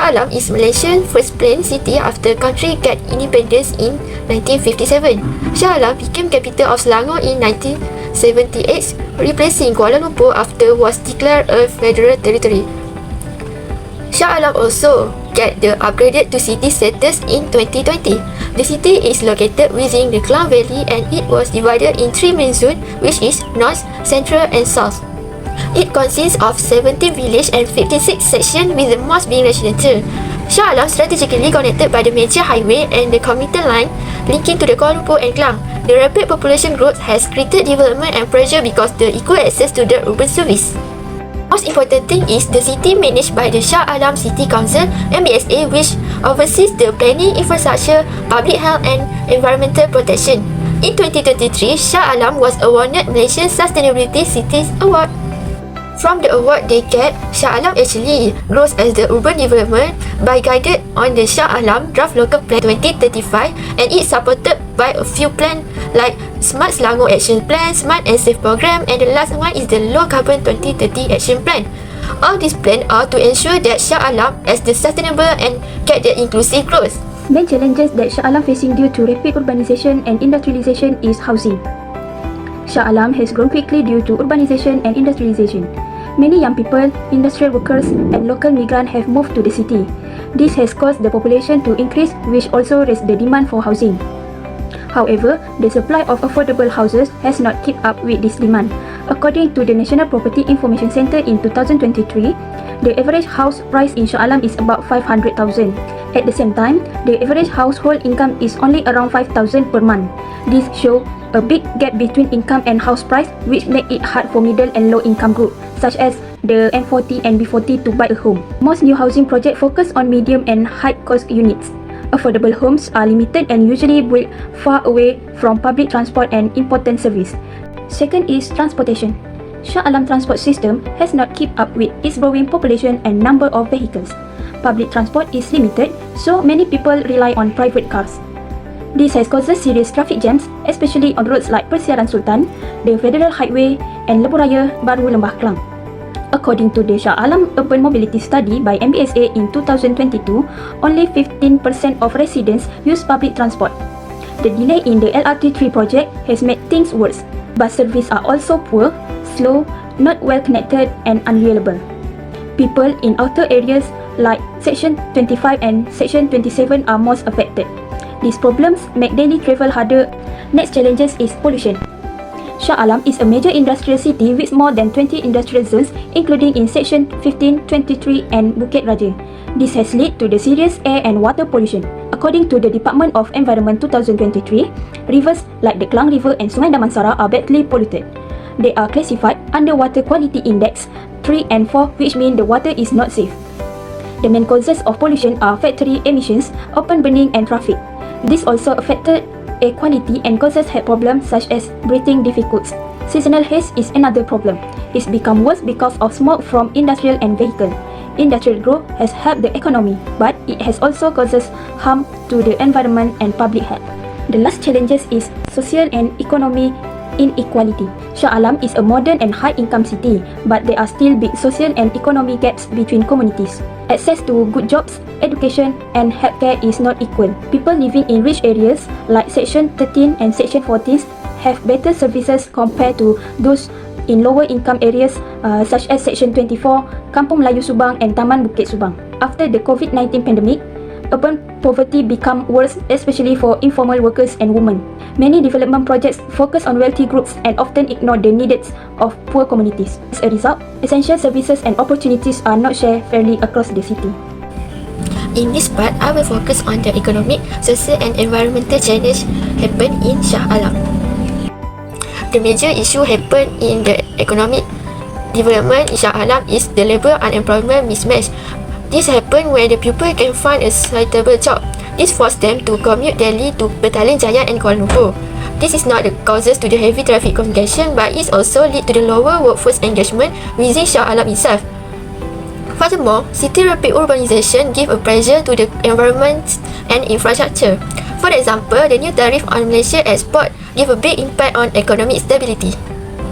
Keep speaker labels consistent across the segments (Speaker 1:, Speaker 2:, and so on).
Speaker 1: Shah Alam is Malaysia's first planned city after country get independence in 1957. Shah Alam became capital of Selangor in 1978, replacing Kuala Lumpur after was declared a federal territory. Shah Alam also get the upgraded to city status in 2020. The city is located within the Klang Valley and it was divided in 3 main zones, which is North, Central and South. It consists of 17 villages and 56 sections, with the most being residential. Shah Alam strategically connected by the major highway and the commuter line linking to the Kuala Lumpur and Klang. The rapid population growth has created development and pressure because the equal access to the urban service. Most important thing is the city managed by the Shah Alam City Council (MBSA), which oversees the planning, infrastructure, public health and environmental protection. In 2023, Shah Alam was awarded Malaysian Sustainability Cities Award. From the award they get, Shah Alam actually grows as the urban development by guided on the Shah Alam Draft Local Plan 2035, and it's supported by a few plans like Smart Selangor Action Plan, Smart and Safe Program, and the last one is the Low Carbon 2030 Action Plan. All these plans are to ensure that Shah Alam as the sustainable and get the inclusive growth.
Speaker 2: Main challenges that Shah Alam facing due to rapid urbanization and industrialization is housing. Shah Alam has grown quickly due to urbanization and industrialization. Many young people, industrial workers and local migrants have moved to the city. This has caused the population to increase, which also raised the demand for housing. However, the supply of affordable houses has not kept up with this demand. According to the National Property Information Centre in 2023, the average house price in Shah Alam is about 500,000. At the same time, the average household income is only around 5,000 per month. This shows a big gap between income and house price, which make it hard for middle and low income group, such as the M40 and B40 to buy a home. Most new housing projects focus on medium and high cost units. Affordable homes are limited and usually built far away from public transport and important service. Second is transportation. Shah Alam transport system has not kept up with its growing population and number of vehicles. Public transport is limited, so many people rely on private cars. This has caused serious traffic jams, especially on roads like Persiaran Sultan, the Federal Highway and Lebuh Raya Baru Lembah Klang. According to the Shah Alam Urban Mobility Study by MBSA in 2022, only 15% of residents use public transport. The delay in the LRT3 project has made things worse. Bus services are also poor, slow, not well connected and unreliable. People in outer areas like Section 25 and Section 27 are most affected. These problems make daily travel harder. Next challenges is pollution. Shah Alam is a major industrial city with more than 20 industrial zones, including in Section 15, 23 and Bukit Raja. This has led to the serious air and water pollution. According to the Department of Environment 2023, rivers like the Klang River and Sungai Damansara are badly polluted. They are classified under Water Quality Index 3 and 4, which mean the water is not safe. The main causes of pollution are factory emissions, open burning and traffic. This also affected air quality and causes health problems such as breathing difficulties. Seasonal haze is another problem. It's become worse because of smoke from industrial and vehicle. Industrial growth has helped the economy, but it has also causes harm to the environment and public health. The last challenges is social and economic inequality. Shah Alam is a modern and high-income city, but there are still big social and economic gaps between communities. Access to good jobs, education and healthcare is not equal. People living in rich areas like Section 13 and Section 14 have better services compared to those in lower income areas such as Section 24, Kampung Melayu Subang and Taman Bukit Subang. After the COVID-19 pandemic, urban poverty become worse, especially for informal workers and women. Many development projects focus on wealthy groups and often ignore the needs of poor communities. As a result, essential services and opportunities are not shared fairly across the city.
Speaker 1: In this part, I will focus on the economic, social and environmental challenges happen in Shah Alam. The major issue happen in the economic development in Shah Alam is the labour unemployment mismatch. This happen when the people can find a suitable job. This forces them to commute daily to Petaling Jaya and Kuala Lumpur. This is not the causes to the heavy traffic congestion, but it also lead to the lower workforce engagement within Shah Alam itself. Furthermore, city rapid urbanization give a pressure to the environment and infrastructure. For example, the new tariff on Malaysia export give a big impact on economic stability.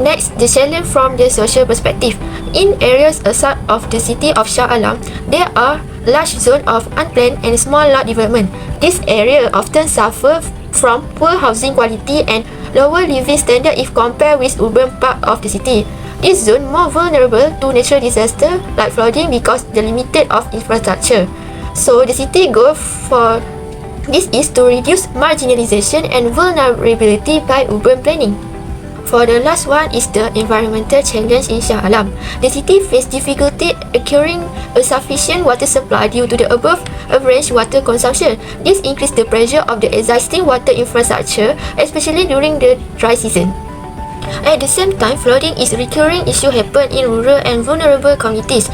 Speaker 1: Next, the challenge from the social perspective. In areas outside of the city of Shah Alam, there are large zones of unplanned and small lot development. This area often suffer from poor housing quality and lower living standard if compared with urban part of the city. This zone more vulnerable to natural disaster like flooding because the limited of infrastructure. So the city goal for this is to reduce marginalization and vulnerability by urban planning. For the last one is the environmental challenge in Shah Alam. The city faced difficulty acquiring a sufficient water supply due to the above average water consumption. This increased the pressure of the existing water infrastructure, especially during the dry season. At the same time, flooding is a recurring issue happen in rural and vulnerable communities.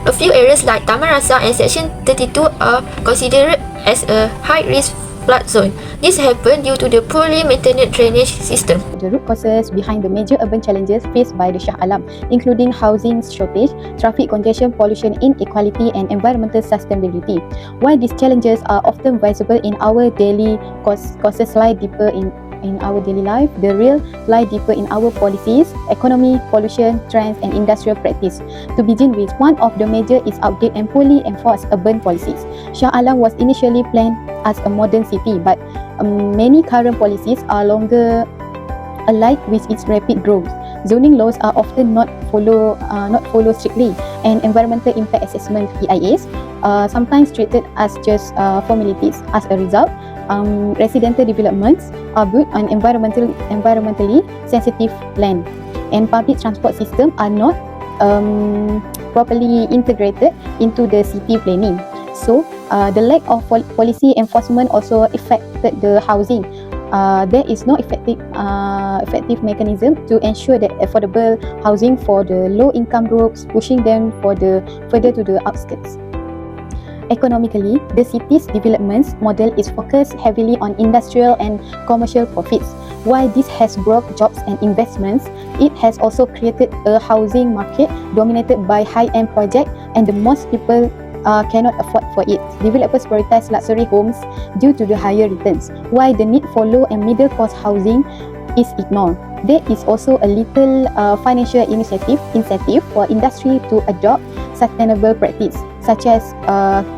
Speaker 1: A few areas like Taman Rasa and Section 32 are considered as a high-risk flood zone. This happened due to the poorly maintained drainage system.
Speaker 3: The root causes behind the major urban challenges faced by the Shah Alam, including housing shortage, traffic congestion, pollution inequality, and environmental sustainability. While these challenges are often visible in our daily causes lie deeper in our daily life, the real lie deeper in our policies, economy, pollution, trends, and industrial practice. To begin with, one of the major is outdated and poorly enforced urban policies. Shah Alam was initially planned as a modern city, but many current policies are longer alike with its rapid growth. Zoning laws are often not followed strictly, and environmental impact assessment (EIAs) sometimes treated as just formalities. As a result, residential developments are built on environmentally sensitive land, and public transport systems are not properly integrated into the city planning. So, the lack of policy enforcement also affected the housing. There is no effective mechanism to ensure that affordable housing for the low-income groups, pushing them further to the outskirts. Economically, the city's development model is focused heavily on industrial and commercial profits. While this has brought jobs and investments, it has also created a housing market dominated by high-end projects, and the most people cannot afford for it. Developers prioritize luxury homes due to the higher returns, while the need for low and middle-cost housing is ignored. There is also a little financial incentive for industry to adopt sustainable practice, such as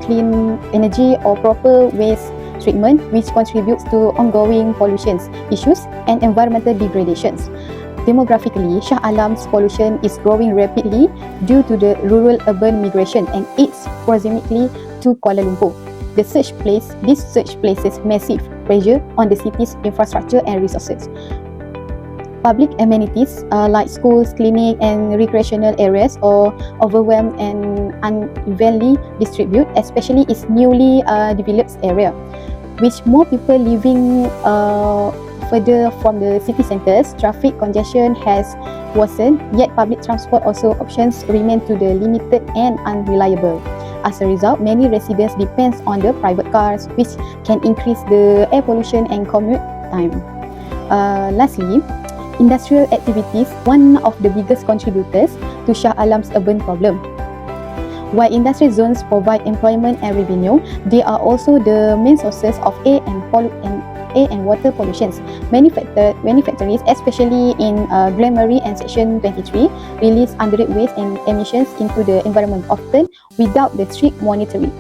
Speaker 3: clean energy or proper waste treatment, which contributes to ongoing pollution issues and environmental degradations. Demographically, Shah Alam's population is growing rapidly due to the rural-urban migration and its proximity to Kuala Lumpur. This surge places massive pressure on the city's infrastructure and resources. Public amenities like schools, clinics, and recreational areas are overwhelmed and unevenly distributed, especially its newly developed area, with more people living further from the city centres. Traffic congestion has worsened, yet public transport options remain limited and unreliable. As a result, many residents depend on the private cars, which can increase the air pollution and commute time. Lastly, industrial activities, one of the biggest contributors to Shah Alam's urban problem. While industrial zones provide employment and revenue, they are also the main sources of air and water pollution. Many factories, especially in Glenmarie and Section 23, release undirected waste and emissions into the environment, often without the strict monitoring.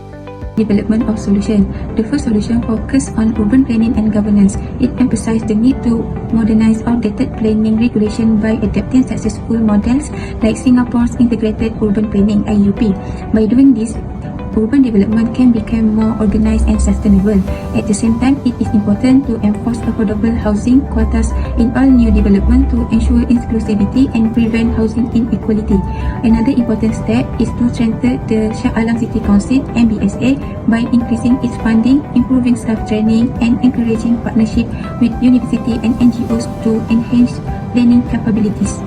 Speaker 4: Development of solution. The first solution focused on urban planning and governance. It emphasized the need to modernize outdated planning regulation by adapting successful models like Singapore's Integrated Urban Planning (IUP). By doing this, urban development can become more organized and sustainable. At the same time, it is important to enforce affordable housing quotas in all new development to ensure inclusivity and prevent housing inequality. Another important step is to strengthen the Shah Alam City Council (MBSA) by increasing its funding, improving staff training, and encouraging partnership with university and NGOs to enhance planning capabilities.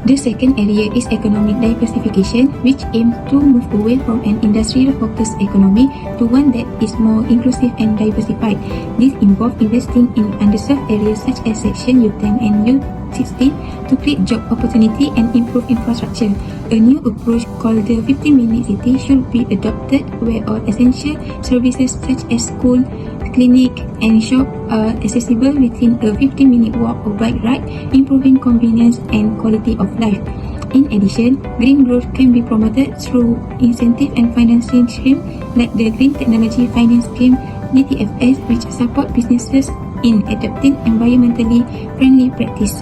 Speaker 4: The second area is economic diversification, which aims to move away from an industrial-focused economy to one that is more inclusive and diversified. This involves investing in underserved areas such as Section U10 and U16 to create job opportunity and improve infrastructure. A new approach called the 15-minute city should be adopted, where all essential services such as school, clinic, and shop are accessible within a 15-minute walk or bike ride, improving convenience and quality of life. In addition, green growth can be promoted through incentive and financing schemes like the Green Technology Finance Scheme (GTFS), which support businesses in adopting environmentally friendly practice.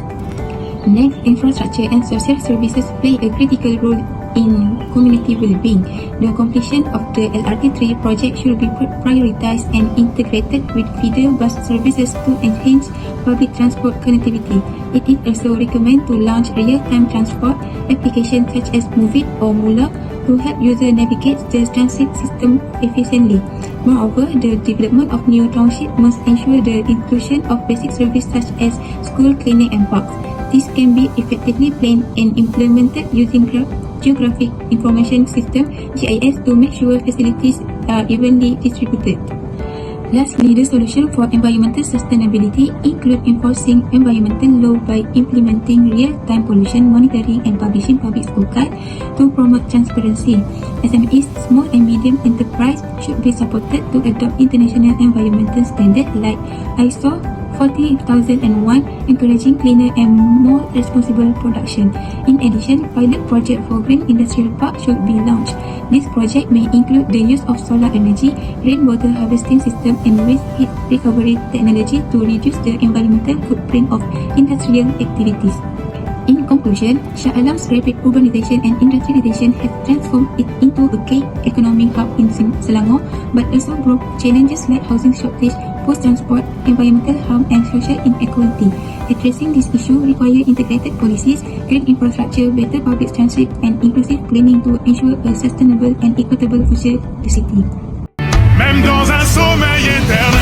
Speaker 4: Next, infrastructure and social services play a critical role in community well-being. The completion of the LRT3 project should be prioritized and integrated with feeder bus services to enhance public transport connectivity. It is also recommended to launch real-time transport applications such as Move It or Mula to help users navigate the transit system efficiently. Moreover, the development of new townships must ensure the inclusion of basic services such as school, clinic and parks. This can be effectively planned and implemented using Geographic Information System (GIS) to make sure facilities are evenly distributed. Lastly, the solution for environmental sustainability include enforcing environmental law by implementing real-time pollution monitoring and publishing public scorecard to promote transparency. SMEs, small and medium enterprise, should be supported to adopt international environmental standards like ISO 40001, encouraging cleaner and more responsible production. In addition, pilot project for green industrial park should be launched. This project may include the use of solar energy, rainwater harvesting system and waste heat recovery technology to reduce the environmental footprint of industrial activities. In conclusion, Shah Alam's rapid urbanization and industrialization has transformed it into a key economic hub in Selangor, but also brought challenges like housing shortage, post-transport, environmental harm and social inequality. Addressing this issue requires integrated policies, green infrastructure, better public transit and inclusive planning to ensure a sustainable and equitable future of the city.
Speaker 5: Même dans un sommeil éternel.